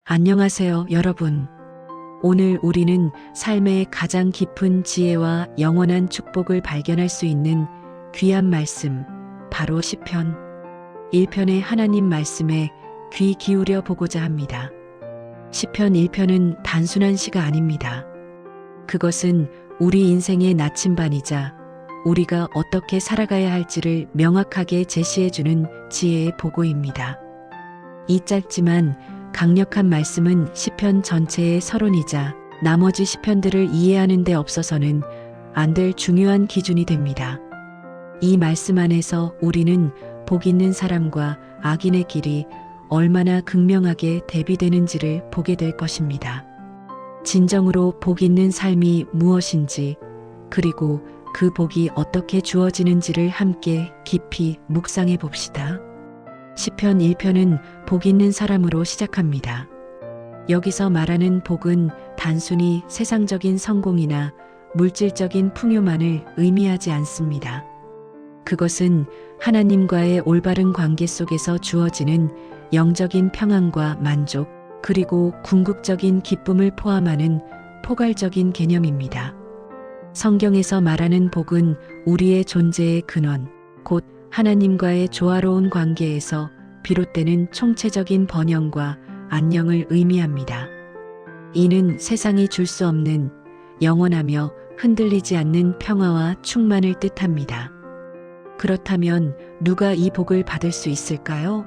안녕하세요, 여러분. 오늘 우리는 삶의 가장 깊은 지혜와 영원한 축복을 발견할 수 있는 귀한 말씀, 바로 시편 1편의 하나님 말씀에 귀 기울여 보고자 합니다. 시편 1편은 단순한 시가 아닙니다. 그것은 우리 인생의 나침반이자 우리가 어떻게 살아가야 할지를 명확하게 제시해주는 지혜의 보고입니다. 이 짧지만 강력한 말씀은 시편 전체의 서론이자 나머지 시편들을 이해하는 데 없어서는 안 될 중요한 기준이 됩니다. 이 말씀 안에서 우리는 복 있는 사람과 악인의 길이 얼마나 극명하게 대비되는지를 보게 될 것입니다. 진정으로 복 있는 삶이 무엇인지, 그리고 그 복이 어떻게 주어지는지를 함께 깊이 묵상해 봅시다. 시편 1편은 복 있는 사람으로 시작합니다. 여기서 말하는 복은 단순히 세상적인 성공이나 물질적인 풍요만을 의미하지 않습니다. 그것은 하나님과의 올바른 관계 속에서 주어지는 영적인 평안과 만족, 그리고 궁극적인 기쁨을 포함하는 포괄적인 개념입니다. 성경에서 말하는 복은 우리의 존재의 근원, 곧 하나님과의 조화로운 관계에서 비롯되는 총체적인 번영과 안녕을 의미합니다. 이는 세상이 줄 수 없는 영원하며 흔들리지 않는 평화와 충만을 뜻합니다. 그렇다면 누가 이 복을 받을 수 있을까요?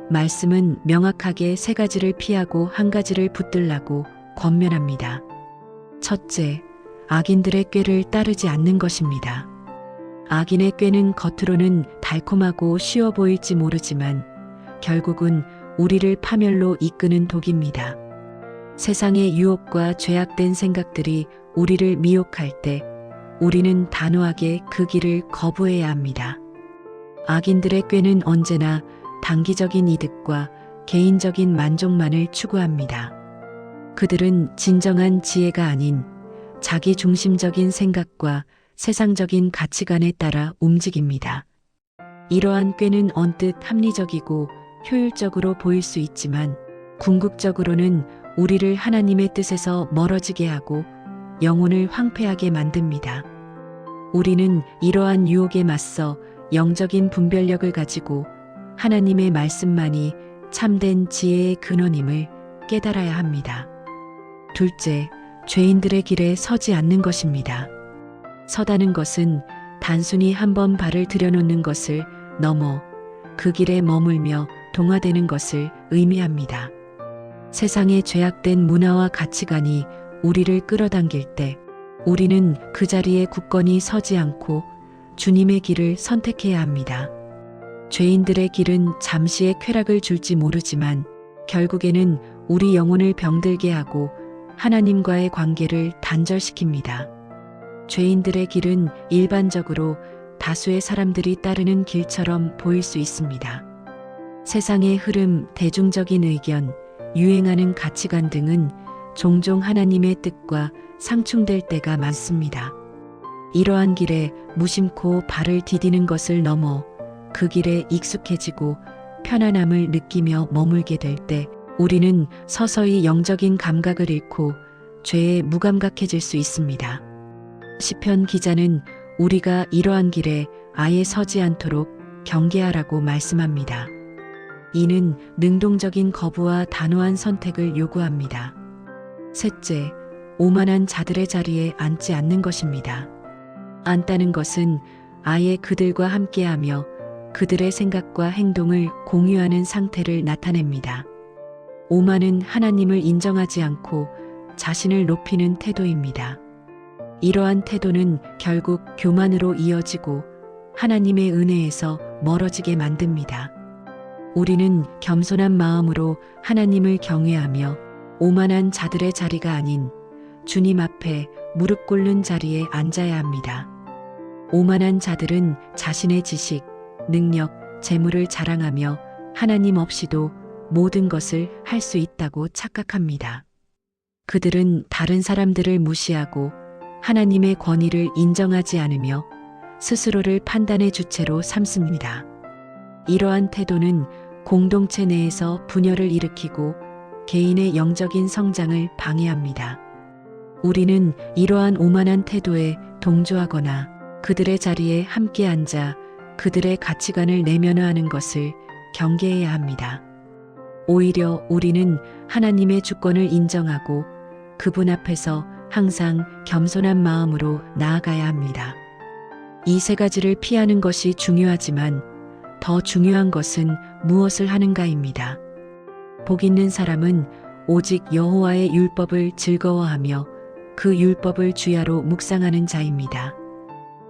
말씀은 명확하게 세 가지를 피하고 한 가지를 붙들라고 권면합니다. 첫째, 악인들의 꾀를 따르지 않는 것입니다. 악인의 꾀는 겉으로는 달콤하고 쉬워 보일지 모르지만 결국은 우리를 파멸로 이끄는 독입니다. 세상의 유혹과 죄악된 생각들이 우리를 미혹할 때 우리는 단호하게 그 길을 거부해야 합니다. 악인들의 꾀는 언제나 단기적인 이득과 개인적인 만족만을 추구합니다. 그들은 진정한 지혜가 아닌 자기 중심적인 생각과 세상적인 가치관에 따라 움직입니다. 이러한 꾀는 언뜻 합리적이고 효율적으로 보일 수 있지만 궁극적으로는 우리를 하나님의 뜻에서 멀어지게 하고 영혼을 황폐하게 만듭니다. 우리는 이러한 유혹에 맞서 영적인 분별력을 가지고 하나님의 말씀만이 참된 지혜의 근원임을 깨달아야 합니다. 둘째, 죄인들의 길에 서지 않는 것입니다. 서다는 것은 단순히 한번 발을 들여놓는 것을 넘어 그 길에 머물며 동화되는 것을 의미합니다. 세상의 죄악된 문화와 가치관이 우리를 끌어당길 때 우리는 그 자리에 굳건히 서지 않고 주님의 길을 선택해야 합니다. 죄인들의 길은 잠시의 쾌락을 줄지 모르지만 결국에는 우리 영혼을 병들게 하고 하나님과의 관계를 단절시킵니다. 죄인들의 길은 일반적으로 다수의 사람들이 따르는 길처럼 보일 수 있습니다. 세상의 흐름, 대중적인 의견, 유행하는 가치관 등은 종종 하나님의 뜻과 상충될 때가 많습니다. 이러한 길에 무심코 발을 디디는 것을 넘어 그 길에 익숙해지고 편안함을 느끼며 머물게 될 때 우리는 서서히 영적인 감각을 잃고 죄에 무감각해질 수 있습니다. 시편 기자는 우리가 이러한 길에 아예 서지 않도록 경계하라고 말씀합니다. 이는 능동적인 거부와 단호한 선택을 요구합니다. 셋째, 오만한 자들의 자리에 앉지 않는 것입니다. 앉다는 것은 아예 그들과 함께하며 그들의 생각과 행동을 공유하는 상태를 나타냅니다. 오만은 하나님을 인정하지 않고 자신을 높이는 태도입니다. 이러한 태도는 결국 교만으로 이어지고 하나님의 은혜에서 멀어지게 만듭니다. 우리는 겸손한 마음으로 하나님을 경외하며 오만한 자들의 자리가 아닌 주님 앞에 무릎 꿇는 자리에 앉아야 합니다. 오만한 자들은 자신의 지식, 능력, 재물을 자랑하며 하나님 없이도 모든 것을 할 수 있다고 착각합니다. 그들은 다른 사람들을 무시하고 하나님의 권위를 인정하지 않으며 스스로를 판단의 주체로 삼습니다. 이러한 태도는 공동체 내에서 분열을 일으키고 개인의 영적인 성장을 방해합니다. 우리는 이러한 오만한 태도에 동조하거나 그들의 자리에 함께 앉아 그들의 가치관을 내면화하는 것을 경계해야 합니다. 오히려 우리는 하나님의 주권을 인정하고 그분 앞에서 항상 겸손한 마음으로 나아가야 합니다. 이 세 가지를 피하는 것이 중요하지만 더 중요한 것은 무엇을 하는가입니다. 복 있는 사람은 오직 여호와의 율법을 즐거워하며 그 율법을 주야로 묵상하는 자입니다.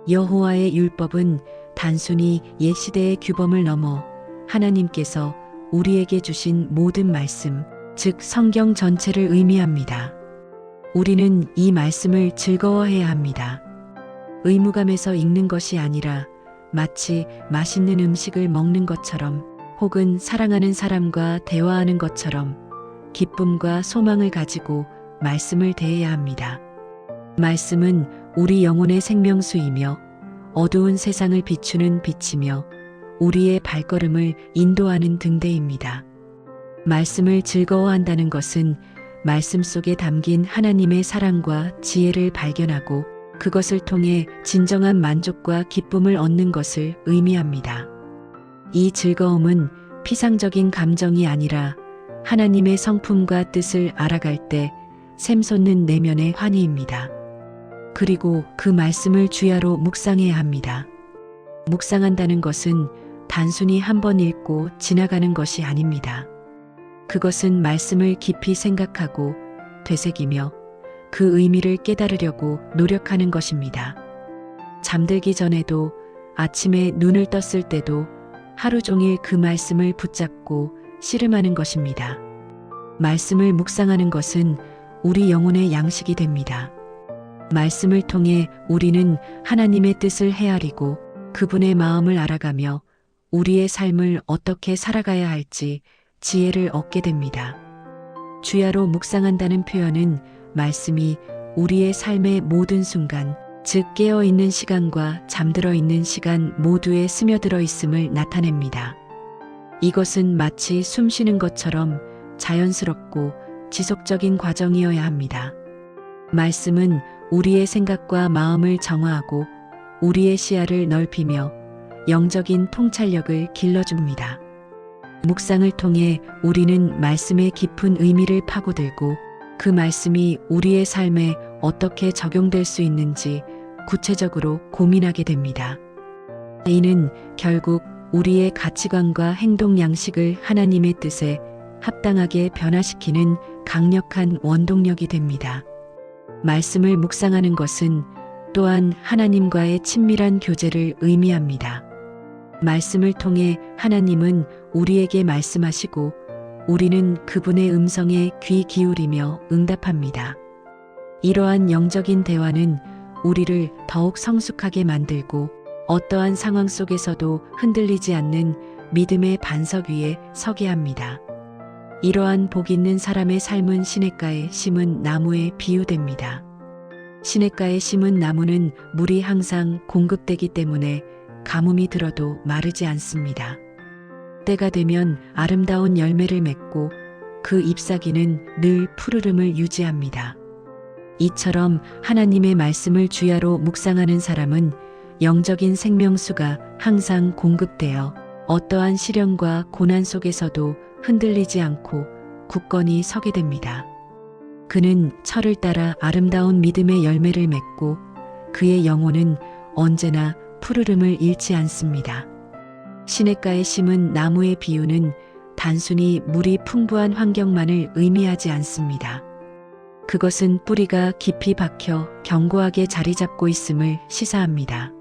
여호와의 율법은 단순히 옛 시대의 규범을 넘어 하나님께서 우리에게 주신 모든 말씀, 즉 성경 전체를 의미합니다. 우리는 이 말씀을 즐거워해야 합니다. 의무감에서 읽는 것이 아니라 마치 맛있는 음식을 먹는 것처럼 혹은 사랑하는 사람과 대화하는 것처럼 기쁨과 소망을 가지고 말씀을 대해야 합니다. 말씀은 우리 영혼의 생명수이며 어두운 세상을 비추는 빛이며 우리의 발걸음을 인도하는 등대입니다. 말씀을 즐거워한다는 것은 말씀 속에 담긴 하나님의 사랑과 지혜를 발견하고 그것을 통해 진정한 만족과 기쁨을 얻는 것을 의미합니다. 이 즐거움은 피상적인 감정이 아니라 하나님의 성품과 뜻을 알아갈 때 샘솟는 내면의 환희입니다. 그리고 그 말씀을 주야로 묵상해야 합니다. 묵상한다는 것은 단순히 한 번 읽고 지나가는 것이 아닙니다. 그것은 말씀을 깊이 생각하고 되새기며 그 의미를 깨달으려고 노력하는 것입니다. 잠들기 전에도 아침에 눈을 떴을 때도 하루 종일 그 말씀을 붙잡고 씨름하는 것입니다. 말씀을 묵상하는 것은 우리 영혼의 양식이 됩니다. 말씀을 통해 우리는 하나님의 뜻을 헤아리고 그분의 마음을 알아가며 우리의 삶을 어떻게 살아가야 할지 지혜를 얻게 됩니다. 주야로 묵상한다는 표현은 말씀이 우리의 삶의 모든 순간, 즉 깨어있는 시간과 잠들어 있는 시간 모두에 스며들어 있음을 나타냅니다. 이것은 마치 숨 쉬는 것처럼 자연스럽고 지속적인 과정이어야 합니다. 말씀은 우리의 생각과 마음을 정화하고 우리의 시야를 넓히며 영적인 통찰력을 길러줍니다. 묵상을 통해 우리는 말씀의 깊은 의미를 파고들고 그 말씀이 우리의 삶에 어떻게 적용될 수 있는지 구체적으로 고민하게 됩니다. 이는 결국 우리의 가치관과 행동 양식을 하나님의 뜻에 합당하게 변화시키는 강력한 원동력이 됩니다. 말씀을 묵상하는 것은 또한 하나님과의 친밀한 교제를 의미합니다. 말씀을 통해 하나님은 우리에게 말씀하시고 우리는 그분의 음성에 귀 기울이며 응답합니다. 이러한 영적인 대화는 우리를 더욱 성숙하게 만들고 어떠한 상황 속에서도 흔들리지 않는 믿음의 반석 위에 서게 합니다. 이러한 복 있는 사람의 삶은 시냇가에 심은 나무에 비유됩니다. 시냇가에 심은 나무는 물이 항상 공급되기 때문에 가뭄이 들어도 마르지 않습니다. 때가 되면 아름다운 열매를 맺고 그 잎사귀는 늘 푸르름을 유지합니다. 이처럼 하나님의 말씀을 주야로 묵상하는 사람은 영적인 생명수가 항상 공급되어 어떠한 시련과 고난 속에서도 흔들리지 않고 굳건히 서게 됩니다. 그는 철을 따라 아름다운 믿음의 열매를 맺고 그의 영혼은 언제나 푸르름을 잃지 않습니다. 시냇가에 심은 나무의 비유는 단순히 물이 풍부한 환경만을 의미하지 않습니다. 그것은 뿌리가 깊이 박혀 견고하게 자리 잡고 있음을 시사합니다.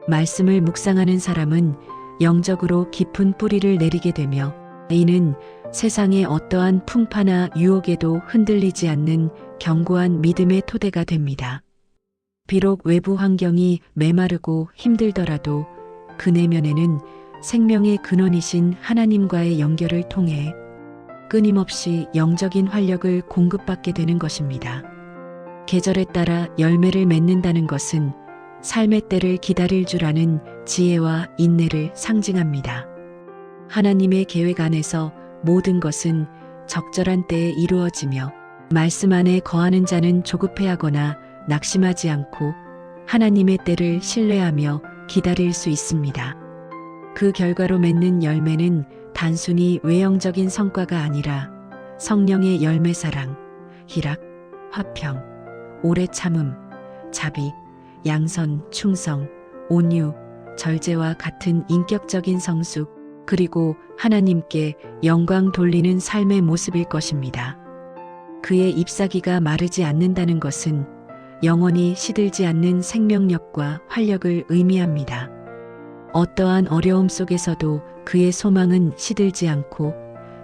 말씀을 묵상하는 사람은 영적으로 깊은 뿌리를 내리게 되며 이는 세상의 어떠한 풍파나 유혹에도 흔들리지 않는 견고한 믿음의 토대가 됩니다. 비록 외부 환경이 메마르고 힘들더라도 그 내면에는 생명의 근원이신 하나님과의 연결을 통해 끊임없이 영적인 활력을 공급받게 되는 것입니다. 계절에 따라 열매를 맺는다는 것은 삶의 때를 기다릴 줄 아는 지혜와 인내를 상징합니다. 하나님의 계획 안에서 모든 것은 적절한 때에 이루어지며 말씀 안에 거하는 자는 조급해하거나 낙심하지 않고 하나님의 때를 신뢰하며 기다릴 수 있습니다. 그 결과로 맺는 열매는 단순히 외형적인 성과가 아니라 성령의 열매 사랑, 희락, 화평, 오래 참음, 자비, 양선, 충성, 온유, 절제와 같은 인격적인 성숙, 그리고 하나님께 영광 돌리는 삶의 모습일 것입니다. 그의 잎사귀가 마르지 않는다는 것은 영원히 시들지 않는 생명력과 활력을 의미합니다. 어떠한 어려움 속에서도 그의 소망은 시들지 않고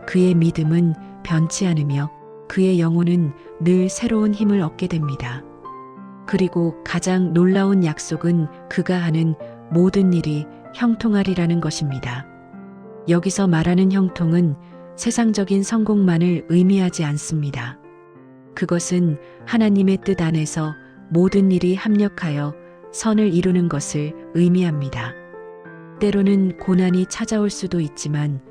그의 믿음은 변치 않으며 그의 영혼은 늘 새로운 힘을 얻게 됩니다. 그리고 가장 놀라운 약속은 그가 하는 모든 일이 형통하리라는 것입니다. 여기서 말하는 형통은 세상적인 성공만을 의미하지 않습니다. 그것은 하나님의 뜻 안에서 모든 일이 합력하여 선을 이루는 것을 의미합니다. 때로는 고난이 찾아올 수도 있지만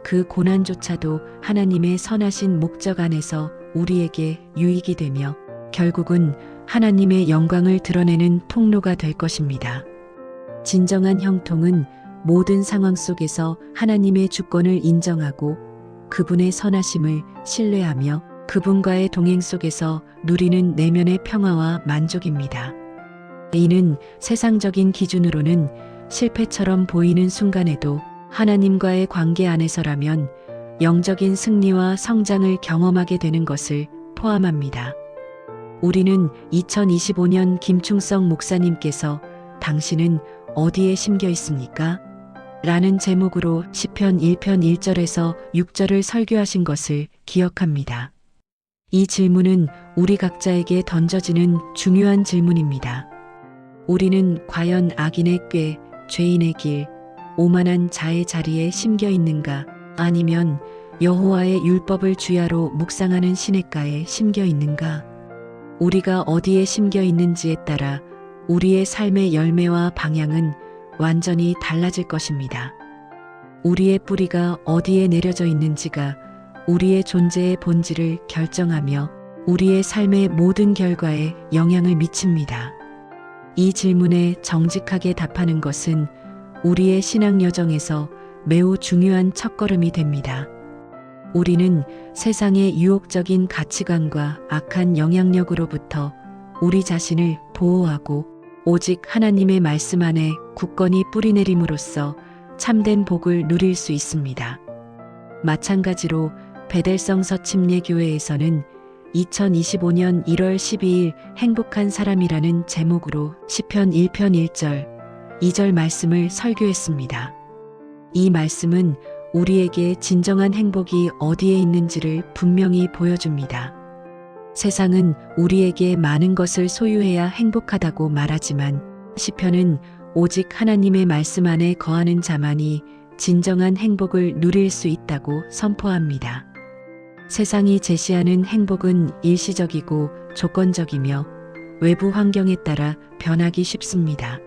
그 고난조차도 하나님의 선하신 목적 안에서 우리에게 유익이 되며 결국은 하나님의 영광을 드러내는 통로가 될 것입니다. 진정한 형통은 모든 상황 속에서 하나님의 주권을 인정하고 그분의 선하심을 신뢰하며 그분과의 동행 속에서 누리는 내면의 평화와 만족입니다. 이는 세상적인 기준으로는 실패처럼 보이는 순간에도 하나님과의 관계 안에서라면 영적인 승리와 성장을 경험하게 되는 것을 포함합니다. 우리는 2025년 김충성 목사님께서 당신은 어디에 심겨 있습니까? 라는 제목으로 시편 1편 1절에서 6절을 설교하신 것을 기억합니다. 이 질문은 우리 각자에게 던져지는 중요한 질문입니다. 우리는 과연 악인의 꾀, 죄인의 길, 오만한 자의 자리에 심겨 있는가? 아니면 여호와의 율법을 주야로 묵상하는 시냇가에 심겨 있는가? 우리가 어디에 심겨 있는지에 따라 우리의 삶의 열매와 방향은 완전히 달라질 것입니다. 우리의 뿌리가 어디에 내려져 있는지가 우리의 존재의 본질을 결정하며 우리의 삶의 모든 결과에 영향을 미칩니다. 이 질문에 정직하게 답하는 것은 우리의 신앙 여정에서 매우 중요한 첫걸음이 됩니다. 우리는 세상의 유혹적인 가치관과 악한 영향력으로부터 우리 자신을 보호하고 오직 하나님의 말씀 안에 굳건히 뿌리내림으로써 참된 복을 누릴 수 있습니다. 마찬가지로 베델성 서침례교회에서는 2025년 1월 12일 행복한 사람이라는 제목으로 시편 1편 1절, 2절 말씀을 설교했습니다. 이 말씀은 우리에게 진정한 행복이 어디에 있는지를 분명히 보여줍니다. 세상은 우리에게 많은 것을 소유해야 행복하다고 말하지만 시편은 오직 하나님의 말씀 안에 거하는 자만이 진정한 행복을 누릴 수 있다고 선포합니다. 세상이 제시하는 행복은 일시적이고 조건적이며 외부 환경에 따라 변하기 쉽습니다.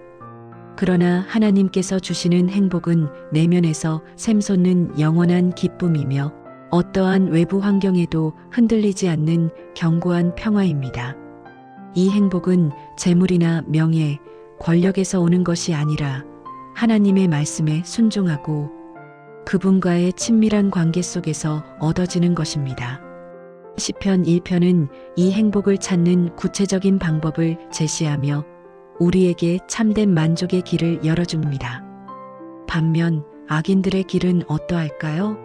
그러나 하나님께서 주시는 행복은 내면에서 샘솟는 영원한 기쁨이며 어떠한 외부 환경에도 흔들리지 않는 견고한 평화입니다. 이 행복은 재물이나 명예, 권력에서 오는 것이 아니라 하나님의 말씀에 순종하고 그분과의 친밀한 관계 속에서 얻어지는 것입니다. 시편 1편은 이 행복을 찾는 구체적인 방법을 제시하며 우리에게 참된 만족의 길을 열어줍니다. 반면 악인들의 길은 어떠할까요?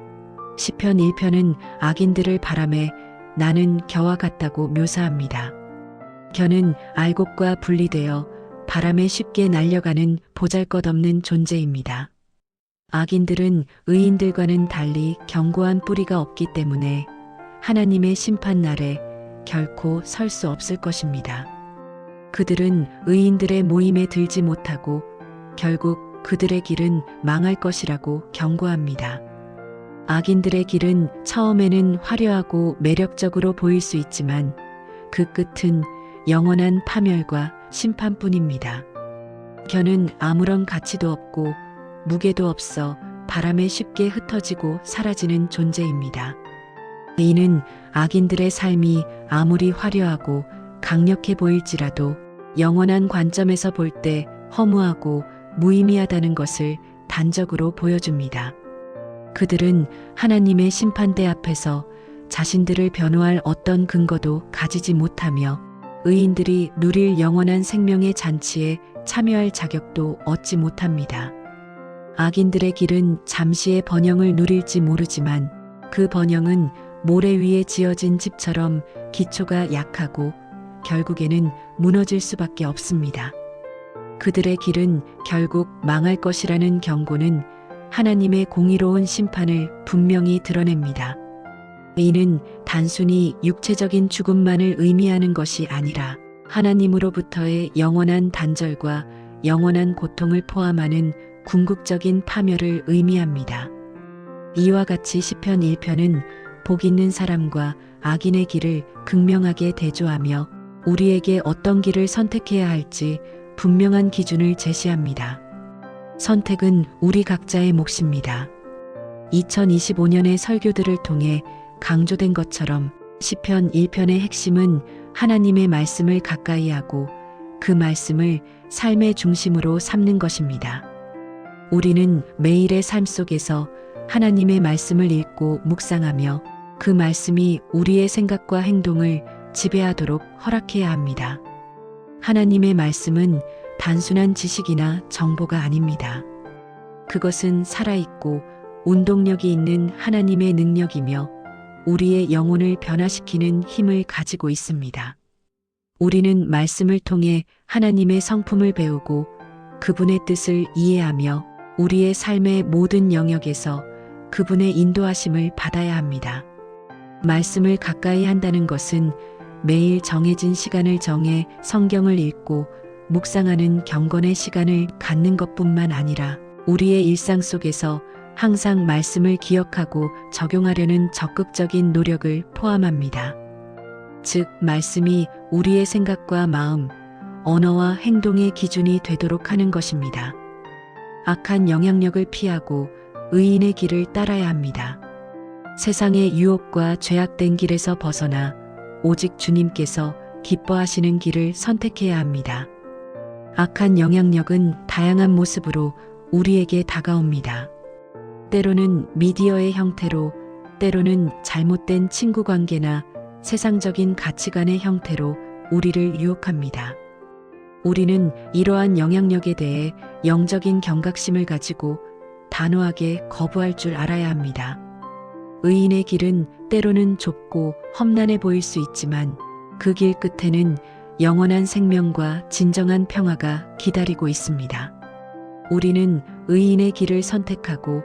시편 1편은 악인들을 바람에 나는 겨와 같다고 묘사합니다. 겨는 알곡과 분리되어 바람에 쉽게 날려가는 보잘것없는 존재입니다. 악인들은 의인들과는 달리 견고한 뿌리가 없기 때문에 하나님의 심판 날에 결코 설 수 없을 것입니다. 그들은 의인들의 모임에 들지 못하고 결국 그들의 길은 망할 것이라고 경고합니다. 악인들의 길은 처음에는 화려하고 매력적으로 보일 수 있지만 그 끝은 영원한 파멸과 심판뿐입니다. 겨는 아무런 가치도 없고 무게도 없어 바람에 쉽게 흩어지고 사라지는 존재입니다. 이는 악인들의 삶이 아무리 화려하고 강력해 보일지라도 영원한 관점에서 볼 때 허무하고 무의미하다는 것을 단적으로 보여줍니다. 그들은 하나님의 심판대 앞에서 자신들을 변호할 어떤 근거도 가지지 못하며 의인들이 누릴 영원한 생명의 잔치에 참여할 자격도 얻지 못합니다. 악인들의 길은 잠시의 번영을 누릴지 모르지만 그 번영은 모래 위에 지어진 집처럼 기초가 약하고 결국에는 무너질 수밖에 없습니다. 그들의 길은 결국 망할 것이라는 경고는 하나님의 공의로운 심판을 분명히 드러냅니다. 이는 단순히 육체적인 죽음만을 의미하는 것이 아니라 하나님으로부터의 영원한 단절과 영원한 고통을 포함하는 궁극적인 파멸을 의미합니다. 이와 같이 시편 1편은 복 있는 사람과 악인의 길을 극명하게 대조하며 우리에게 어떤 길을 선택해야 할지 분명한 기준을 제시합니다. 선택은 우리 각자의 몫입니다. 2025년의 설교들을 통해 강조된 것처럼 시편 1편의 핵심은 하나님의 말씀을 가까이 하고 그 말씀을 삶의 중심으로 삼는 것입니다. 우리는 매일의 삶 속에서 하나님의 말씀을 읽고 묵상하며 그 말씀이 우리의 생각과 행동을 지배하도록 허락해야 합니다. 하나님의 말씀은 단순한 지식이나 정보가 아닙니다. 그것은 살아있고 운동력이 있는 하나님의 능력이며 우리의 영혼을 변화시키는 힘을 가지고 있습니다. 우리는 말씀을 통해 하나님의 성품을 배우고 그분의 뜻을 이해하며 우리의 삶의 모든 영역에서 그분의 인도하심을 받아야 합니다. 말씀을 가까이 한다는 것은 매일 정해진 시간을 정해 성경을 읽고 묵상하는 경건의 시간을 갖는 것뿐만 아니라 우리의 일상 속에서 항상 말씀을 기억하고 적용하려는 적극적인 노력을 포함합니다. 즉, 말씀이 우리의 생각과 마음, 언어와 행동의 기준이 되도록 하는 것입니다. 악한 영향력을 피하고 의인의 길을 따라야 합니다. 세상의 유혹과 죄악된 길에서 벗어나 오직 주님께서 기뻐하시는 길을 선택해야 합니다. 악한 영향력은 다양한 모습으로 우리에게 다가옵니다. 때로는 미디어의 형태로, 때로는 잘못된 친구 관계나 세상적인 가치관의 형태로 우리를 유혹합니다. 우리는 이러한 영향력에 대해 영적인 경각심을 가지고 단호하게 거부할 줄 알아야 합니다. 의인의 길은 때로는 좁고 험난해 보일 수 있지만 그 길 끝에는 영원한 생명과 진정한 평화가 기다리고 있습니다. 우리는 의인의 길을 선택하고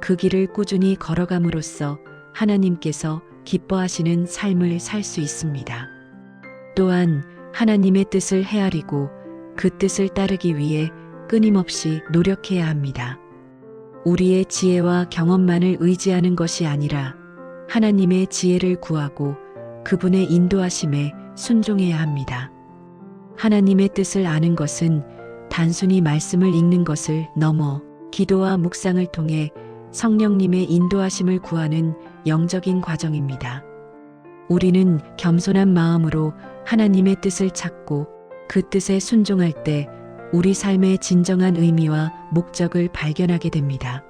그 길을 꾸준히 걸어감으로써 하나님께서 기뻐하시는 삶을 살 수 있습니다. 또한 하나님의 뜻을 헤아리고 그 뜻을 따르기 위해 끊임없이 노력해야 합니다. 우리의 지혜와 경험만을 의지하는 것이 아니라 하나님의 지혜를 구하고 그분의 인도하심에 순종해야 합니다. 하나님의 뜻을 아는 것은 단순히 말씀을 읽는 것을 넘어 기도와 묵상을 통해 성령님의 인도하심을 구하는 영적인 과정입니다. 우리는 겸손한 마음으로 하나님의 뜻을 찾고 그 뜻에 순종할 때 우리 삶의 진정한 의미와 목적을 발견하게 됩니다.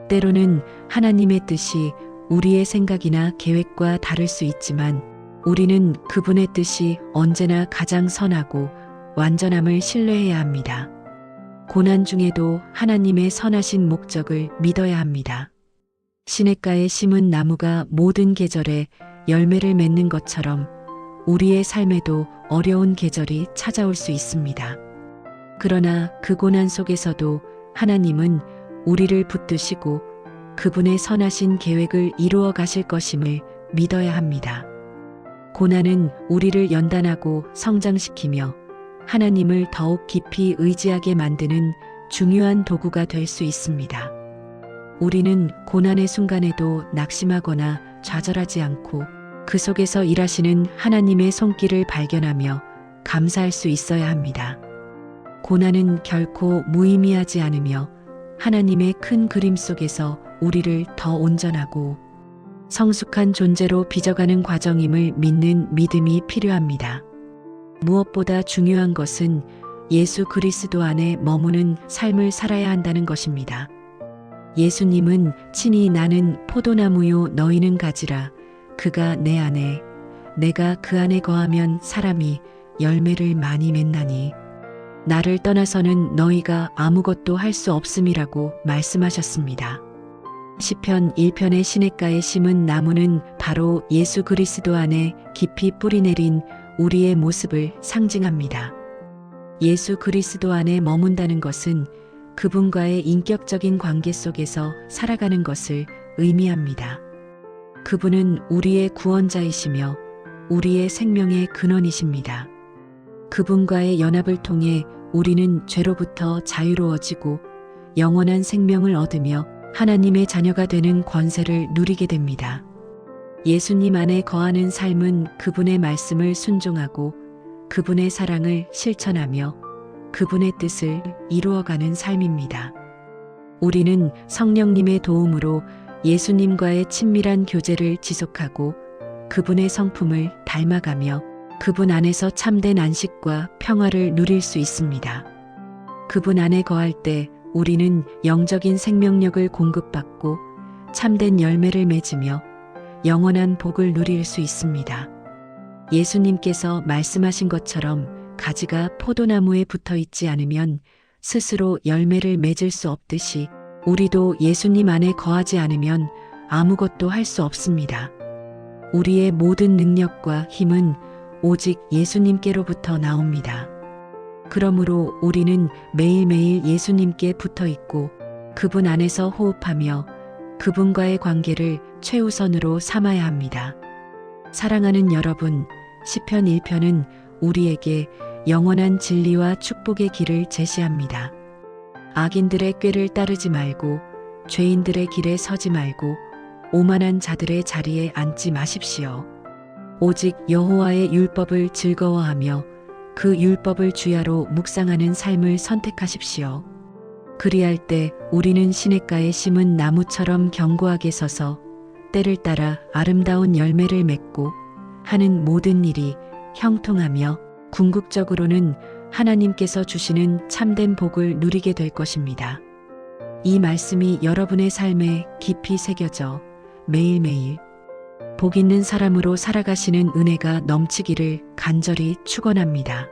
때로는 하나님의 뜻이 우리의 생각이나 계획과 다를 수 있지만 우리는 그분의 뜻이 언제나 가장 선하고 완전함을 신뢰해야 합니다. 고난 중에도 하나님의 선하신 목적을 믿어야 합니다. 시냇가에 심은 나무가 모든 계절에 열매를 맺는 것처럼 우리의 삶에도 어려운 계절이 찾아올 수 있습니다. 그러나 그 고난 속에서도 하나님은 우리를 붙드시고 그분의 선하신 계획을 이루어 가실 것임을 믿어야 합니다. 고난은 우리를 연단하고 성장시키며 하나님을 더욱 깊이 의지하게 만드는 중요한 도구가 될 수 있습니다. 우리는 고난의 순간에도 낙심하거나 좌절하지 않고 그 속에서 일하시는 하나님의 손길을 발견하며 감사할 수 있어야 합니다. 고난은 결코 무의미하지 않으며 하나님의 큰 그림 속에서 우리를 더 온전하고 성숙한 존재로 빚어가는 과정임을 믿는 믿음이 필요합니다. 무엇보다 중요한 것은 예수 그리스도 안에 머무는 삶을 살아야 한다는 것입니다. 예수님은 친히 나는 포도나무요 너희는 가지라. 그가 내 안에 내가 그 안에 거하면 사람이 열매를 많이 맺나니 나를 떠나서는 너희가 아무것도 할 수 없음이라고 말씀하셨습니다. 시편 1편의 시냇가에 심은 나무는 바로 예수 그리스도 안에 깊이 뿌리내린 우리의 모습을 상징합니다. 예수 그리스도 안에 머문다는 것은 그분과의 인격적인 관계 속에서 살아가는 것을 의미합니다. 그분은 우리의 구원자이시며 우리의 생명의 근원이십니다. 그분과의 연합을 통해 우리는 죄로부터 자유로워지고 영원한 생명을 얻으며 하나님의 자녀가 되는 권세를 누리게 됩니다. 예수님 안에 거하는 삶은 그분의 말씀을 순종하고 그분의 사랑을 실천하며 그분의 뜻을 이루어가는 삶입니다. 우리는 성령님의 도움으로 예수님과의 친밀한 교제를 지속하고 그분의 성품을 닮아가며 그분 안에서 참된 안식과 평화를 누릴 수 있습니다. 그분 안에 거할 때 우리는 영적인 생명력을 공급받고 참된 열매를 맺으며 영원한 복을 누릴 수 있습니다. 예수님께서 말씀하신 것처럼 가지가 포도나무에 붙어 있지 않으면 스스로 열매를 맺을 수 없듯이 우리도 예수님 안에 거하지 않으면 아무것도 할 수 없습니다. 우리의 모든 능력과 힘은 오직 예수님께로부터 나옵니다. 그러므로 우리는 매일매일 예수님께 붙어 있고 그분 안에서 호흡하며 그분과의 관계를 최우선으로 삼아야 합니다. 사랑하는 여러분, 시편 1편은 우리에게 영원한 진리와 축복의 길을 제시합니다. 악인들의 꾀를 따르지 말고 죄인들의 길에 서지 말고 오만한 자들의 자리에 앉지 마십시오. 오직 여호와의 율법을 즐거워하며 그 율법을 주야로 묵상하는 삶을 선택하십시오. 그리할 때 우리는 시냇가에 심은 나무처럼 견고하게 서서 때를 따라 아름다운 열매를 맺고 하는 모든 일이 형통하며 궁극적으로는 하나님께서 주시는 참된 복을 누리게 될 것입니다. 이 말씀이 여러분의 삶에 깊이 새겨져 매일매일 복 있는 사람으로 살아가시는 은혜가 넘치기를 간절히 축원합니다.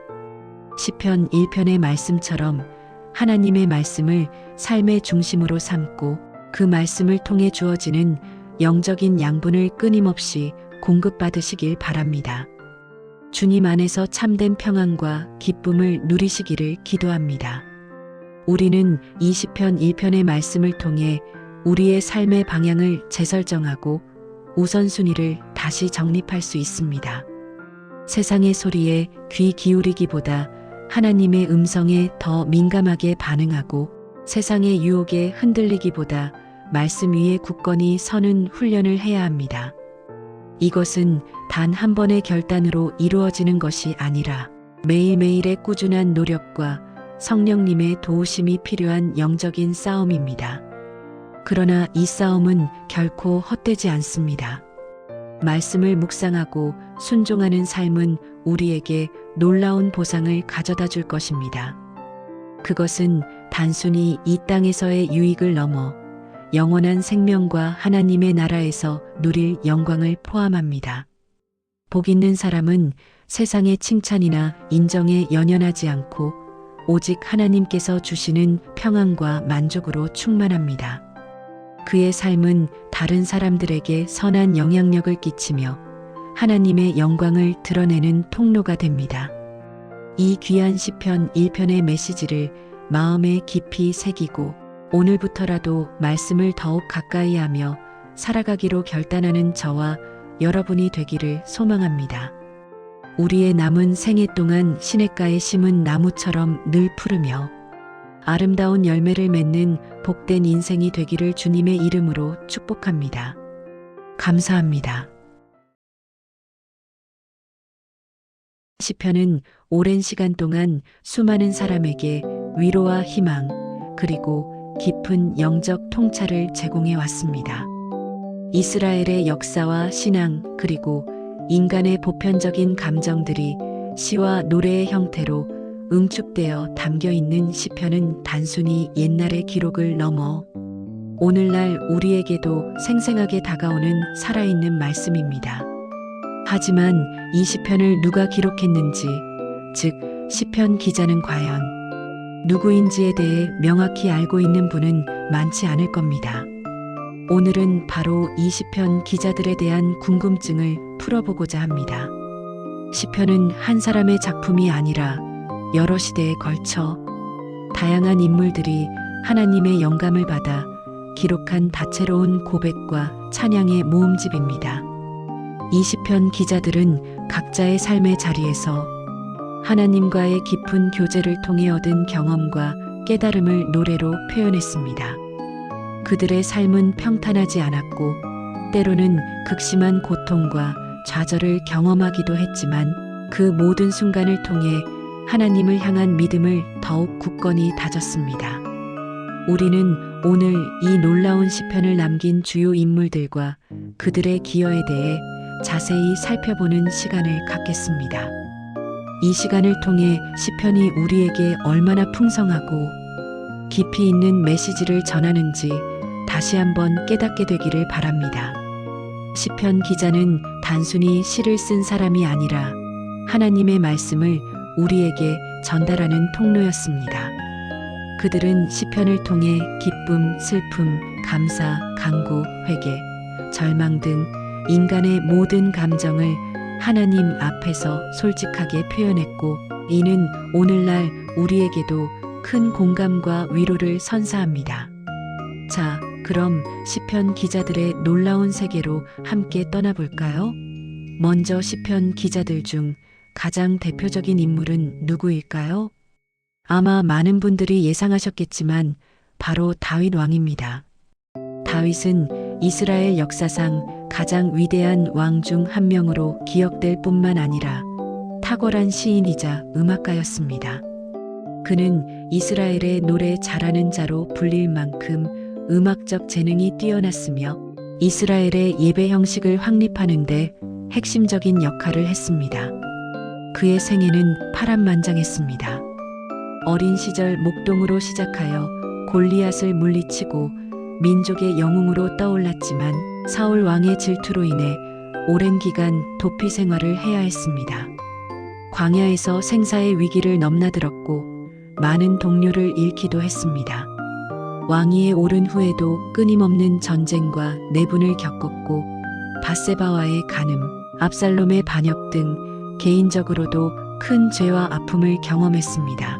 시편 1편의 말씀처럼 하나님의 말씀을 삶의 중심으로 삼고 그 말씀을 통해 주어지는 영적인 양분을 끊임없이 공급받으시길 바랍니다. 주님 안에서 참된 평안과 기쁨을 누리시기를 기도합니다. 우리는 이 시편 1편의 말씀을 통해 우리의 삶의 방향을 재설정하고 우선순위를 다시 정립할 수 있습니다. 세상의 소리에 귀 기울이기보다 하나님의 음성에 더 민감하게 반응하고 세상의 유혹에 흔들리기보다 말씀 위에 굳건히 서는 훈련을 해야 합니다. 이것은 단 한 번의 결단으로 이루어지는 것이 아니라 매일매일의 꾸준한 노력과 성령님의 도우심이 필요한 영적인 싸움입니다. 그러나 이 싸움은 결코 헛되지 않습니다. 말씀을 묵상하고 순종하는 삶은 우리에게 놀라운 보상을 가져다 줄 것입니다. 그것은 단순히 이 땅에서의 유익을 넘어 영원한 생명과 하나님의 나라에서 누릴 영광을 포함합니다. 복 있는 사람은 세상의 칭찬이나 인정에 연연하지 않고 오직 하나님께서 주시는 평안과 만족으로 충만합니다. 그의 삶은 다른 사람들에게 선한 영향력을 끼치며 하나님의 영광을 드러내는 통로가 됩니다. 이 귀한 시편 1편의 메시지를 마음에 깊이 새기고 오늘부터라도 말씀을 더욱 가까이 하며 살아가기로 결단하는 저와 여러분이 되기를 소망합니다. 우리의 남은 생애 동안 시냇가에 심은 나무처럼 늘 푸르며 아름다운 열매를 맺는 복된 인생이 되기를 주님의 이름으로 축복합니다. 감사합니다. 시편은 오랜 시간 동안 수많은 사람에게 위로와 희망 그리고 깊은 영적 통찰을 제공해 왔습니다. 이스라엘의 역사와 신앙 그리고 인간의 보편적인 감정들이 시와 노래의 형태로 응축되어 담겨 있는 시편은 단순히 옛날의 기록을 넘어 오늘날 우리에게도 생생하게 다가오는 살아있는 말씀입니다. 하지만 이 시편을 누가 기록했는지, 즉 시편 기자는 과연 누구인지에 대해 명확히 알고 있는 분은 많지 않을 겁니다. 오늘은 바로 이 시편 기자들에 대한 궁금증을 풀어보고자 합니다. 시편은 한 사람의 작품이 아니라 여러 시대에 걸쳐 다양한 인물들이 하나님의 영감을 받아 기록한 다채로운 고백과 찬양의 모음집입니다. 이 시편 기자들은 각자의 삶의 자리에서 하나님과의 깊은 교제를 통해 얻은 경험과 깨달음을 노래로 표현했습니다. 그들의 삶은 평탄하지 않았고 때로는 극심한 고통과 좌절을 경험하기도 했지만 그 모든 순간을 통해 하나님을 향한 믿음을 더욱 굳건히 다졌습니다. 우리는 오늘 이 놀라운 시편을 남긴 주요 인물들과 그들의 기여에 대해 자세히 살펴보는 시간을 갖겠습니다. 이 시간을 통해 시편이 우리에게 얼마나 풍성하고 깊이 있는 메시지를 전하는지 다시 한번 깨닫게 되기를 바랍니다. 시편 기자는 단순히 시를 쓴 사람이 아니라 하나님의 말씀을 우리에게 전달하는 통로였습니다. 그들은 시편을 통해 기쁨, 슬픔, 감사, 간구, 회개, 절망 등 인간의 모든 감정을 하나님 앞에서 솔직하게 표현했고, 이는 오늘날 우리에게도 큰 공감과 위로를 선사합니다. 자, 그럼 시편 기자들의 놀라운 세계로 함께 떠나볼까요? 먼저 시편 기자들 중 가장 대표적인 인물은 누구일까요? 아마 많은 분들이 예상하셨겠지만 바로 다윗 왕입니다. 다윗은 이스라엘 역사상 가장 위대한 왕 중 한 명으로 기억될 뿐만 아니라 탁월한 시인이자 음악가였습니다. 그는 이스라엘의 노래 잘하는 자로 불릴 만큼 음악적 재능이 뛰어났으며 이스라엘의 예배 형식을 확립하는데 핵심적인 역할을 했습니다. 그의 생애는 파란만장했습니다. 어린 시절 목동으로 시작하여 골리앗을 물리치고 민족의 영웅으로 떠올랐지만 사울 왕의 질투로 인해 오랜 기간 도피 생활을 해야 했습니다. 광야에서 생사의 위기를 넘나들었고 많은 동료를 잃기도 했습니다. 왕위에 오른 후에도 끊임없는 전쟁과 내분을 겪었고 밧세바와의 간음, 압살롬의 반역 등 개인적으로도 큰 죄와 아픔을 경험했습니다.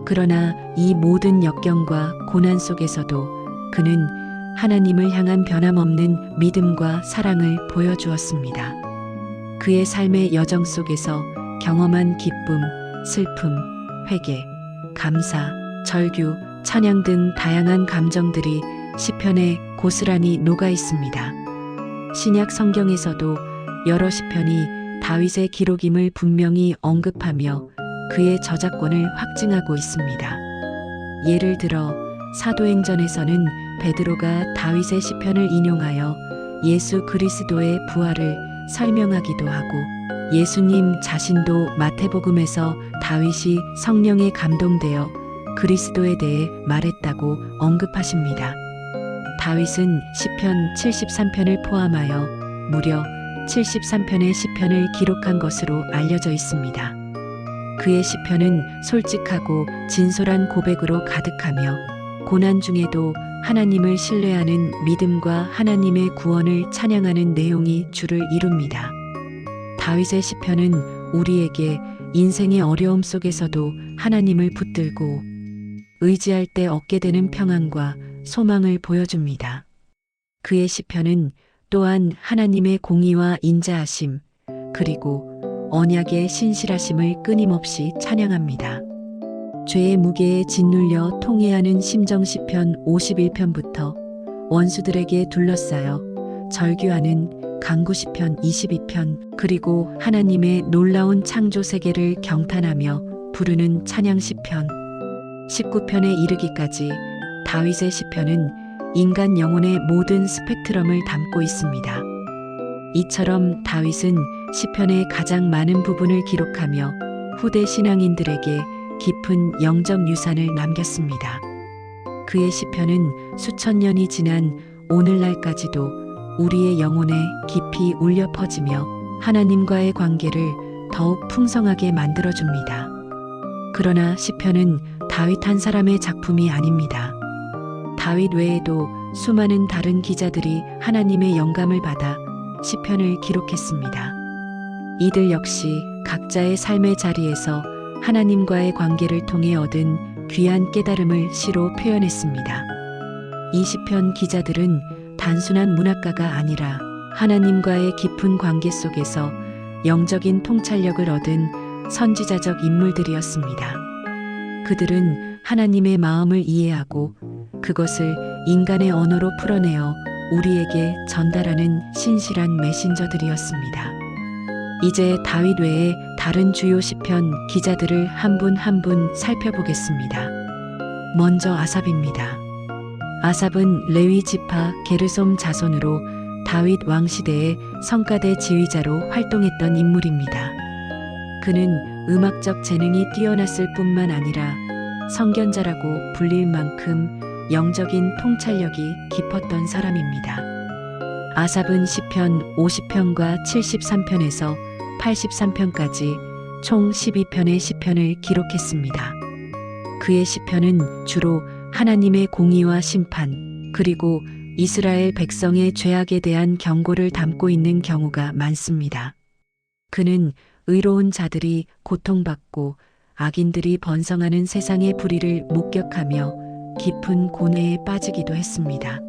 그러나 이 모든 역경과 고난 속에서도 그는 하나님을 향한 변함없는 믿음과 사랑을 보여주었습니다. 그의 삶의 여정 속에서 경험한 기쁨, 슬픔, 회개, 감사, 절규, 찬양 등 다양한 감정들이 시편에 고스란히 녹아 있습니다. 신약 성경에서도 여러 시편이 다윗의 기록임을 분명히 언급하며 그의 저작권을 확증하고 있습니다. 예를 들어 사도행전에서는 베드로가 다윗의 시편을 인용하여 예수 그리스도의 부활을 설명하기도 하고 예수님 자신도 마태복음에서 다윗이 성령에 감동되어 그리스도에 대해 말했다고 언급하십니다. 다윗은 시편 73편을 포함하여 무려 73편의 시편을 기록한 것으로 알려져 있습니다. 그의 시편은 솔직하고 진솔한 고백으로 가득하며 고난 중에도 하나님을 신뢰하는 믿음과 하나님의 구원을 찬양하는 내용이 주를 이룹니다. 다윗의 시편은 우리에게 인생의 어려움 속에서도 하나님을 붙들고 의지할 때 얻게 되는 평안과 소망을 보여줍니다. 그의 시편은 또한 하나님의 공의와 인자하심, 그리고 언약의 신실하심을 끊임없이 찬양합니다. 죄의 무게에 짓눌려 통회하는 심정 시편 51편부터 원수들에게 둘러싸여 절규하는 간구 시편 22편, 그리고 하나님의 놀라운 창조 세계를 경탄하며 부르는 찬양 시편 19편에 이르기까지 다윗의 시편은 인간 영혼의 모든 스펙트럼을 담고 있습니다. 이처럼 다윗은 시편의 가장 많은 부분을 기록하며 후대 신앙인들에게 깊은 영적 유산을 남겼습니다. 그의 시편은 수천 년이 지난 오늘날까지도 우리의 영혼에 깊이 울려 퍼지며 하나님과의 관계를 더욱 풍성하게 만들어줍니다. 그러나 시편은 다윗 한 사람의 작품이 아닙니다. 다윗 외에도 수많은 다른 기자들이 하나님의 영감을 받아 시편을 기록했습니다. 이들 역시 각자의 삶의 자리에서 하나님과의 관계를 통해 얻은 귀한 깨달음을 시로 표현했습니다. 이 시편 기자들은 단순한 문학가가 아니라 하나님과의 깊은 관계 속에서 영적인 통찰력을 얻은 선지자적 인물들이었습니다. 그들은 하나님의 마음을 이해하고 그것을 인간의 언어로 풀어내어 우리에게 전달하는 신실한 메신저들이었습니다. 이제 다윗 외에 다른 주요 시편 기자들을 한 분 한 분 살펴보겠습니다. 먼저 아삽입니다. 아삽은 레위 지파 게르솜 자손으로 다윗 왕 시대의 성가대 지휘자로 활동했던 인물입니다. 그는 음악적 재능이 뛰어났을 뿐만 아니라 성견자라고 불릴 만큼 영적인 통찰력이 깊었던 사람입니다. 아삽은 시편 50편과 73편에서 83편까지 총 12편의 시편을 기록했습니다. 그의 시편은 주로 하나님의 공의와 심판, 그리고 이스라엘 백성의 죄악에 대한 경고를 담고 있는 경우가 많습니다. 그는 의로운 자들이 고통받고 악인들이 번성하는 세상의 불의를 목격하며 깊은 고뇌에 빠지기도 했습니다.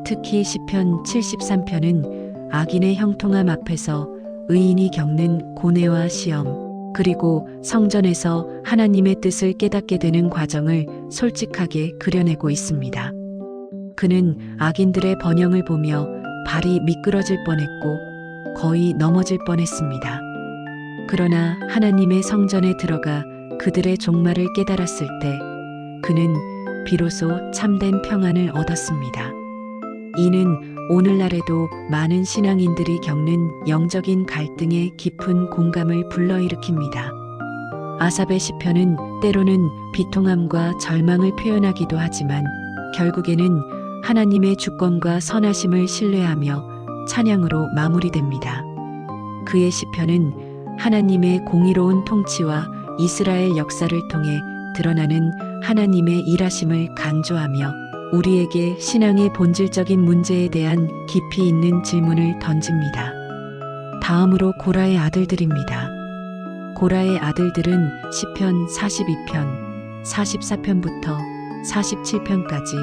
특히 시편 73편은 악인의 형통함 앞에서 의인이 겪는 고뇌와 시험, 그리고 성전에서 하나님의 뜻을 깨닫게 되는 과정을 솔직하게 그려내고 있습니다. 그는 악인들의 번영을 보며 발이 미끄러질 뻔했고 거의 넘어질 뻔했습니다. 그러나 하나님의 성전에 들어가 그들의 종말을 깨달았을 때 그는 비로소 참된 평안을 얻었습니다. 이는 오늘날에도 많은 신앙인들이 겪는 영적인 갈등에 깊은 공감을 불러일으킵니다. 아삽의 시편은 때로는 비통함과 절망을 표현하기도 하지만 결국에는 하나님의 주권과 선하심을 신뢰하며 찬양으로 마무리됩니다. 그의 시편은 하나님의 공의로운 통치와 이스라엘 역사를 통해 드러나는 하나님의 일하심을 강조하며 우리에게 신앙의 본질적인 문제에 대한 깊이 있는 질문을 던집니다. 다음으로 고라의 아들들입니다. 고라의 아들들은 시편 42편, 44편부터 47편까지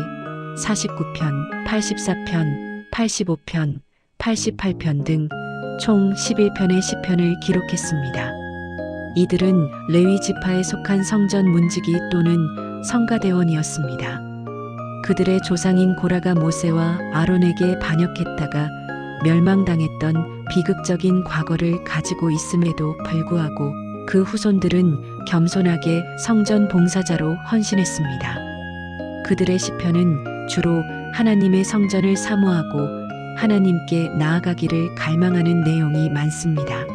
49편, 84편, 85편, 88편 등 총 11편의 시편을 기록했습니다. 이들은 레위 지파에 속한 성전 문지기 또는 성가대원이었습니다. 그들의 조상인 고라가 모세와 아론에게 반역했다가 멸망당했던 비극적인 과거를 가지고 있음에도 불구하고 그 후손들은 겸손하게 성전 봉사자로 헌신했습니다. 그들의 시편은 주로 하나님의 성전을 사모하고 하나님께 나아가기를 갈망하는 내용이 많습니다.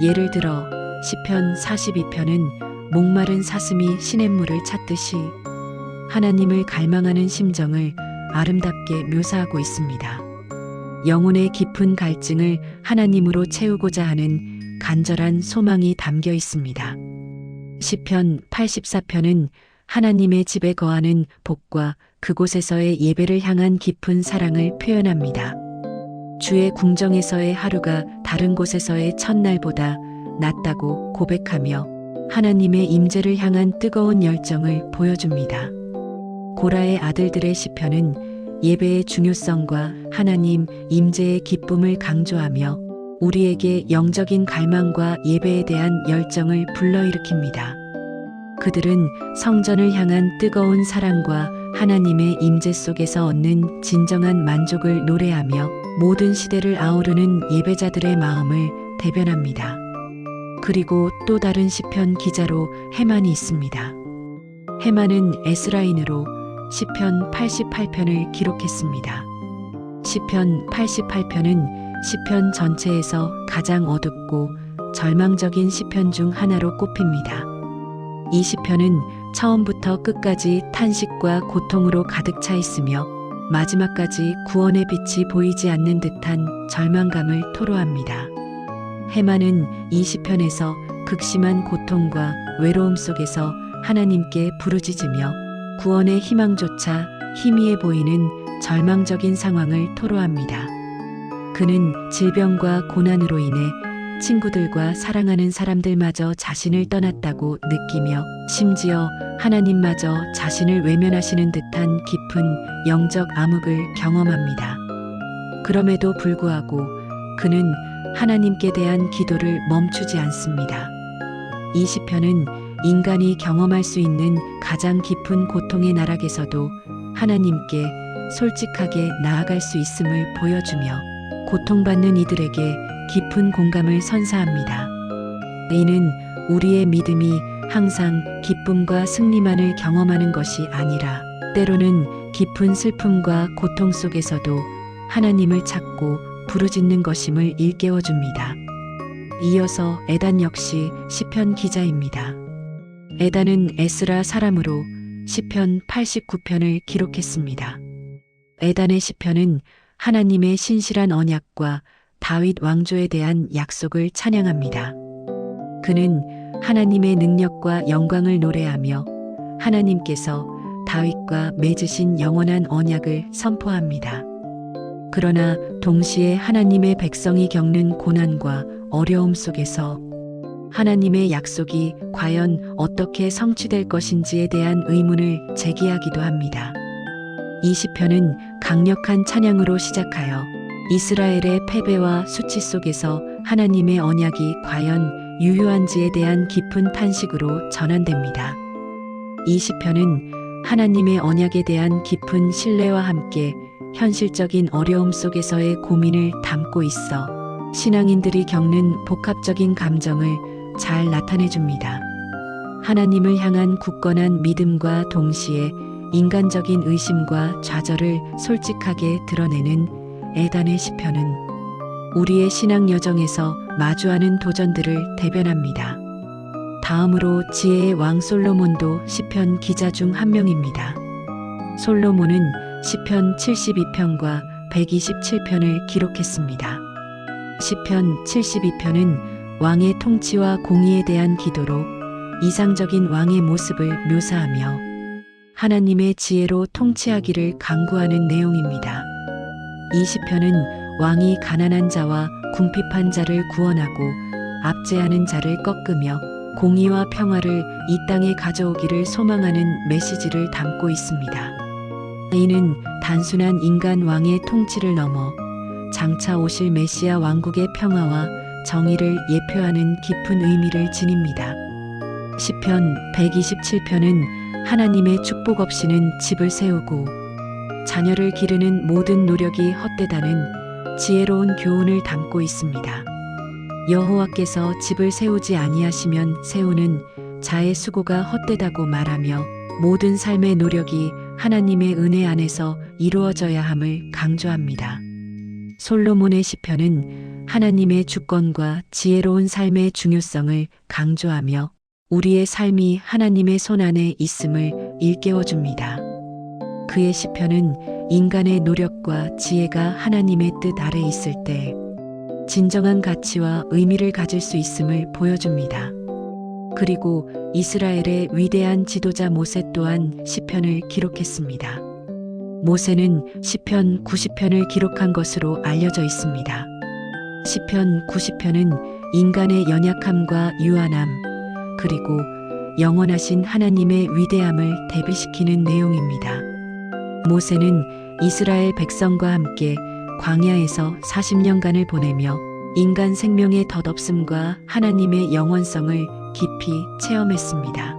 예를 들어 시편 42편은 목마른 사슴이 시냇물을 찾듯이 하나님을 갈망하는 심정을 아름답게 묘사하고 있습니다. 영혼의 깊은 갈증을 하나님으로 채우고자 하는 간절한 소망이 담겨 있습니다. 시편 84편은 하나님의 집에 거하는 복과 그곳에서의 예배를 향한 깊은 사랑을 표현합니다. 주의 궁정에서의 하루가 다른 곳에서의 첫날보다 낫다고 고백하며 하나님의 임재를 향한 뜨거운 열정을 보여줍니다. 고라의 아들들의 시편은 예배의 중요성과 하나님 임재의 기쁨을 강조하며 우리에게 영적인 갈망과 예배에 대한 열정을 불러일으킵니다. 그들은 성전을 향한 뜨거운 사랑과 하나님의 임재 속에서 얻는 진정한 만족을 노래하며 모든 시대를 아우르는 예배자들의 마음을 대변합니다. 그리고 또 다른 시편 기자로 헤만이 있습니다. 헤만은 에스라인으로 시편 88편을 기록했습니다. 시편 88편은 시편 전체에서 가장 어둡고 절망적인 시편 중 하나로 꼽힙니다. 이 시편은 처음부터 끝까지 탄식과 고통으로 가득 차 있으며 마지막까지 구원의 빛이 보이지 않는 듯한 절망감을 토로합니다. 해만은 이 시편에서 극심한 고통과 외로움 속에서 하나님께 부르짖으며 구원의 희망조차 희미해 보이는 절망적인 상황을 토로합니다. 그는 질병과 고난으로 인해 친구들과 사랑하는 사람들마저 자신을 떠났다고 느끼며 심지어 하나님마저 자신을 외면하시는 듯한 깊은 영적 암흑을 경험합니다. 그럼에도 불구하고 그는 하나님께 대한 기도를 멈추지 않습니다. 이 시편은 인간이 경험할 수 있는 가장 깊은 고통의 나락에서도 하나님께 솔직하게 나아갈 수 있음을 보여주며 고통받는 이들에게 깊은 공감을 선사합니다. 이는 우리의 믿음이 항상 기쁨과 승리만을 경험하는 것이 아니라 때로는 깊은 슬픔과 고통 속에서도 하나님을 찾고 부르짖는 것임을 일깨워줍니다. 이어서 에단 역시 시편 기자입니다. 에단은 에스라 사람으로 시편 89편을 기록했습니다. 에단의 시편은 하나님의 신실한 언약과 다윗 왕조에 대한 약속을 찬양합니다. 그는 하나님의 능력과 영광을 노래하며 하나님께서 다윗과 맺으신 영원한 언약을 선포합니다. 그러나 동시에 하나님의 백성이 겪는 고난과 어려움 속에서 하나님의 약속이 과연 어떻게 성취될 것인지에 대한 의문을 제기하기도 합니다. 이 시편은 강력한 찬양으로 시작하여 이스라엘의 패배와 수치 속에서 하나님의 언약이 과연 유효한지에 대한 깊은 탄식으로 전환됩니다. 이 시편은 하나님의 언약에 대한 깊은 신뢰와 함께 현실적인 어려움 속에서의 고민을 담고 있어 신앙인들이 겪는 복합적인 감정을 잘 나타내줍니다. 하나님을 향한 굳건한 믿음과 동시에 인간적인 의심과 좌절을 솔직하게 드러내는 에단의 시편은 우리의 신앙 여정에서 마주하는 도전들을 대변합니다. 다음으로 지혜의 왕 솔로몬도 시편 기자 중 한 명입니다. 솔로몬은 시편 72편과 127편을 기록했습니다. 시편 72편은 왕의 통치와 공의에 대한 기도로 이상적인 왕의 모습을 묘사하며 하나님의 지혜로 통치하기를 간구하는 내용입니다. 이 시편은 왕이 가난한 자와 궁핍한 자를 구원하고 압제하는 자를 꺾으며 공의와 평화를 이 땅에 가져오기를 소망하는 메시지를 담고 있습니다. 이는 단순한 인간 왕의 통치를 넘어 장차 오실 메시아 왕국의 평화와 정의를 예표하는 깊은 의미를 지닙니다. 시편 127편은 하나님의 축복 없이는 집을 세우고 자녀를 기르는 모든 노력이 헛되다는 지혜로운 교훈을 담고 있습니다. 여호와께서 집을 세우지 아니하시면 세우는 자의 수고가 헛되다고 말하며 모든 삶의 노력이 하나님의 은혜 안에서 이루어져야 함을 강조합니다. 솔로몬의 시편은 하나님의 주권과 지혜로운 삶의 중요성을 강조하며 우리의 삶이 하나님의 손 안에 있음을 일깨워줍니다. 그의 시편은 인간의 노력과 지혜가 하나님의 뜻 아래 있을 때 진정한 가치와 의미를 가질 수 있음을 보여줍니다. 그리고 이스라엘의 위대한 지도자 모세 또한 시편을 기록했습니다. 모세는 시편 90편을 기록한 것으로 알려져 있습니다. 시편 90편은 인간의 연약함과 유한함, 그리고 영원하신 하나님의 위대함을 대비시키는 내용입니다. 모세는 이스라엘 백성과 함께 광야에서 40년간을 보내며 인간 생명의 덧없음과 하나님의 영원성을 깊이 체험했습니다.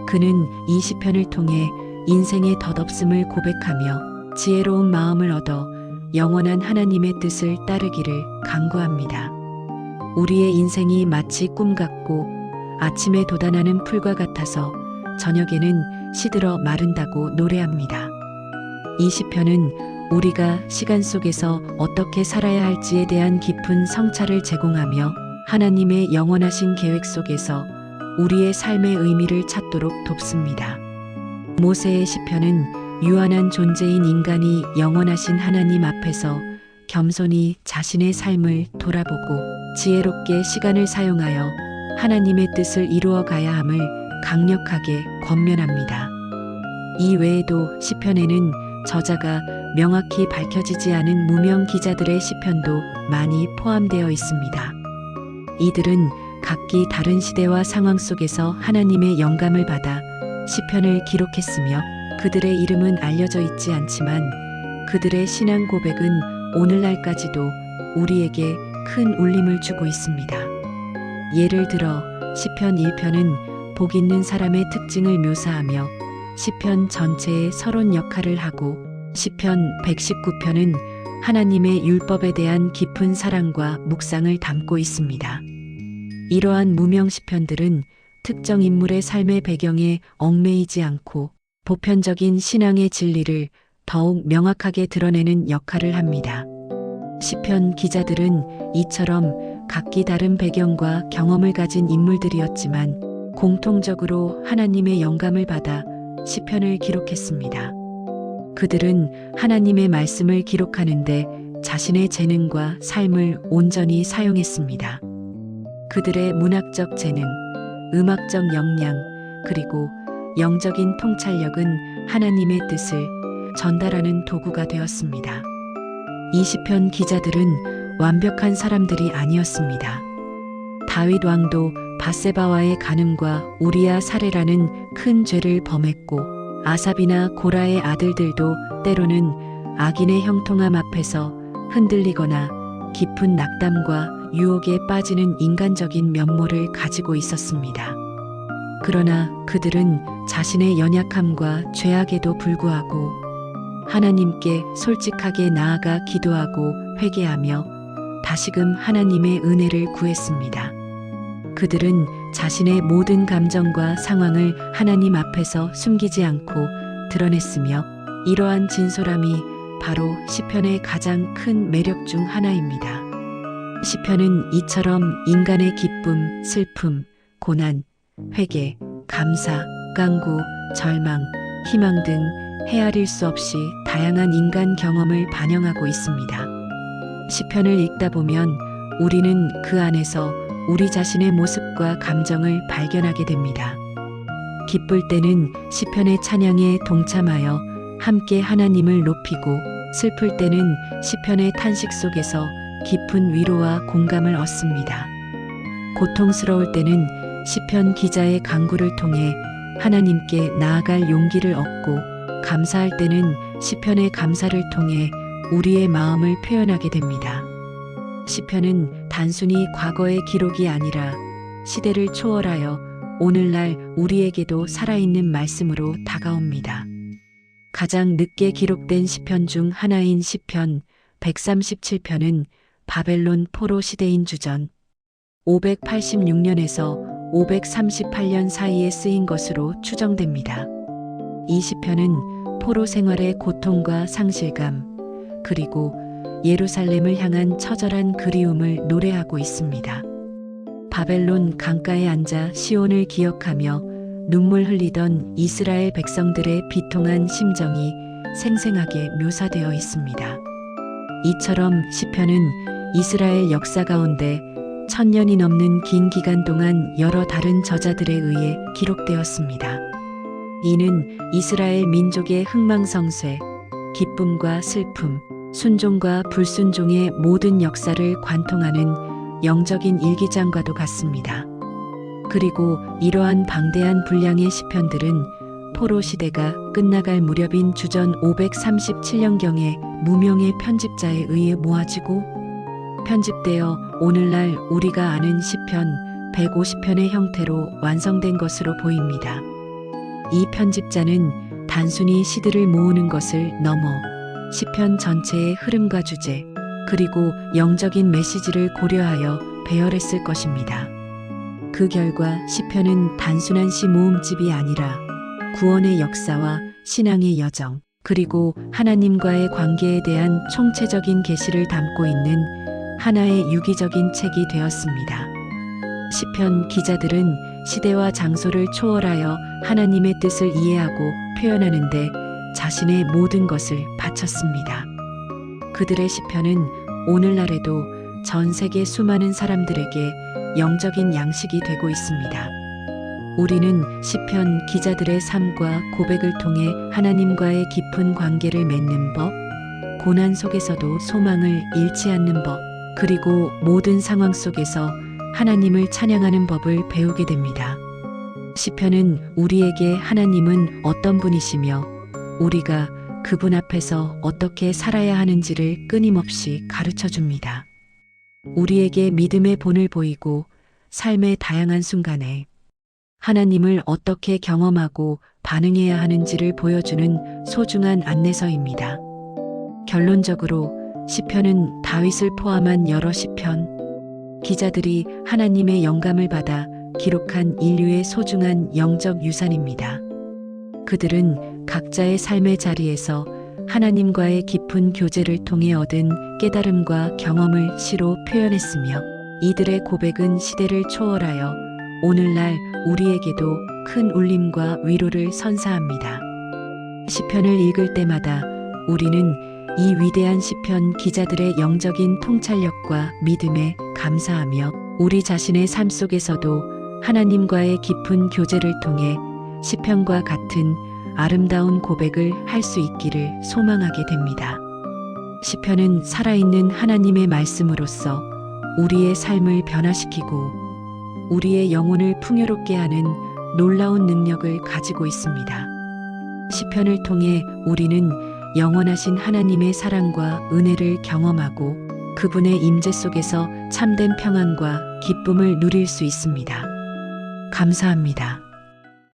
그는 이 시편을 통해 인생의 덧없음을 고백하며 지혜로운 마음을 얻어 영원한 하나님의 뜻을 따르기를 간구합니다. 우리의 인생이 마치 꿈 같고 아침에 돋아나는 풀과 같아서 저녁에는 시들어 마른다고 노래합니다. 이 시편은 우리가 시간 속에서 어떻게 살아야 할지에 대한 깊은 성찰을 제공하며 하나님의 영원하신 계획 속에서 우리의 삶의 의미를 찾도록 돕습니다. 모세의 시편은 유한한 존재인 인간이 영원하신 하나님 앞에서 겸손히 자신의 삶을 돌아보고 지혜롭게 시간을 사용하여 하나님의 뜻을 이루어 가야 함을 강력하게 권면합니다. 이 외에도 시편에는 저자가 명확히 밝혀지지 않은 무명 기자들의 시편도 많이 포함되어 있습니다. 이들은 각기 다른 시대와 상황 속에서 하나님의 영감을 받아 시편을 기록했으며 그들의 이름은 알려져 있지 않지만 그들의 신앙 고백은 오늘날까지도 우리에게 큰 울림을 주고 있습니다. 예를 들어 시편 1편은 복 있는 사람의 특징을 묘사하며 시편 전체의 서론 역할을 하고 시편 119편은 하나님의 율법에 대한 깊은 사랑과 묵상을 담고 있습니다. 이러한 무명 시편들은 특정 인물의 삶의 배경에 얽매이지 않고 보편적인 신앙의 진리를 더욱 명확하게 드러내는 역할을 합니다. 시편 기자들은 이처럼 각기 다른 배경과 경험을 가진 인물들이었지만 공통적으로 하나님의 영감을 받아 시편을 기록했습니다. 그들은 하나님의 말씀을 기록하는데 자신의 재능과 삶을 온전히 사용했습니다. 그들의 문학적 재능, 음악적 역량, 그리고 영적인 통찰력은 하나님의 뜻을 전달하는 도구가 되었습니다. 이 시편 기자들은 완벽한 사람들이 아니었습니다. 다윗 왕도 밧세바와의 간음과 우리아 살해라는 큰 죄를 범했고 아삽이나 고라의 아들들도 때로는 악인의 형통함 앞에서 흔들리거나 깊은 낙담과 유혹에 빠지는 인간적인 면모를 가지고 있었습니다. 그러나 그들은 자신의 연약함과 죄악에도 불구하고 하나님께 솔직하게 나아가 기도하고 회개하며 다시금 하나님의 은혜를 구했습니다. 그들은 자신의 모든 감정과 상황을 하나님 앞에서 숨기지 않고 드러냈으며 이러한 진솔함이 바로 시편의 가장 큰 매력 중 하나입니다. 시편은 이처럼 인간의 기쁨, 슬픔, 고난, 회개, 감사, 깡구, 절망, 희망 등 헤아릴 수 없이 다양한 인간 경험을 반영하고 있습니다. 시편을 읽다 보면 우리는 그 안에서 우리 자신의 모습과 감정을 발견하게 됩니다. 기쁠 때는 시편의 찬양에 동참하여 함께 하나님을 높이고 슬플 때는 시편의 탄식 속에서 깊은 위로와 공감을 얻습니다. 고통스러울 때는 시편 기자의 간구를 통해 하나님께 나아갈 용기를 얻고 감사할 때는 시편의 감사를 통해 우리의 마음을 표현하게 됩니다. 시편은 단순히 과거의 기록이 아니라 시대를 초월하여 오늘날 우리에게도 살아있는 말씀으로 다가옵니다. 가장 늦게 기록된 시편 중 하나인 시편 137편은 바벨론 포로 시대인 주전 586년에서 538년 사이에 쓰인 것으로 추정됩니다. 이 시편은 포로 생활의 고통과 상실감, 그리고 예루살렘을 향한 처절한 그리움을 노래하고 있습니다. 바벨론 강가에 앉아 시온을 기억하며 눈물 흘리던 이스라엘 백성들의 비통한 심정이 생생하게 묘사되어 있습니다. 이처럼 시편은 이스라엘 역사 가운데 1000년이 넘는 긴 기간 동안 여러 다른 저자들에 의해 기록되었습니다. 이는 이스라엘 민족의 흥망성쇠, 기쁨과 슬픔, 순종과 불순종의 모든 역사를 관통하는 영적인 일기장과도 같습니다. 그리고 이러한 방대한 분량의 시편들은 포로 시대가 끝나갈 무렵인 주전 537년경에 무명의 편집자에 의해 모아지고 편집되어 오늘날 우리가 아는 시편 150편의 형태로 완성된 것으로 보입니다. 이 편집자는 단순히 시들을 모으는 것을 넘어 시편 전체의 흐름과 주제, 그리고 영적인 메시지를 고려하여 배열했을 것입니다. 그 결과 시편은 단순한 시 모음집이 아니라 구원의 역사와 신앙의 여정, 그리고 하나님과의 관계에 대한 총체적인 계시를 담고 있는 하나의 유기적인 책이 되었습니다. 시편 기자들은 시대와 장소를 초월하여 하나님의 뜻을 이해하고 표현하는데 자신의 모든 것을 바쳤습니다. 그들의 시편은 오늘날에도 전 세계 수많은 사람들에게 영적인 양식이 되고 있습니다. 우리는 시편 기자들의 삶과 고백을 통해 하나님과의 깊은 관계를 맺는 법, 고난 속에서도 소망을 잃지 않는 법, 그리고 모든 상황 속에서 하나님을 찬양하는 법을 배우게 됩니다. 시편은 우리에게 하나님은 어떤 분이시며 우리가 그분 앞에서 어떻게 살아야 하는지를 끊임없이 가르쳐 줍니다. 우리에게 믿음의 본을 보이고 삶의 다양한 순간에 하나님을 어떻게 경험하고 반응해야 하는지를 보여주는 소중한 안내서입니다. 결론적으로 시편은 다윗을 포함한 여러 시편, 기자들이 하나님의 영감을 받아 기록한 인류의 소중한 영적 유산입니다. 그들은 각자의 삶의 자리에서 하나님과의 깊은 교제를 통해 얻은 깨달음과 경험을 시로 표현했으며 이들의 고백은 시대를 초월하여 오늘날 우리에게도 큰 울림과 위로를 선사합니다. 시편을 읽을 때마다 우리는 이 위대한 시편 기자들의 영적인 통찰력과 믿음에 감사하며 우리 자신의 삶 속에서도 하나님과의 깊은 교제를 통해 시편과 같은 아름다운 고백을 할 수 있기를 소망하게 됩니다. 시편은 살아있는 하나님의 말씀으로서 우리의 삶을 변화시키고 우리의 영혼을 풍요롭게 하는 놀라운 능력을 가지고 있습니다. 시편을 통해 우리는 영원하신 하나님의 사랑과 은혜를 경험하고 그분의 임재 속에서 참된 평안과 기쁨을 누릴 수 있습니다. 감사합니다.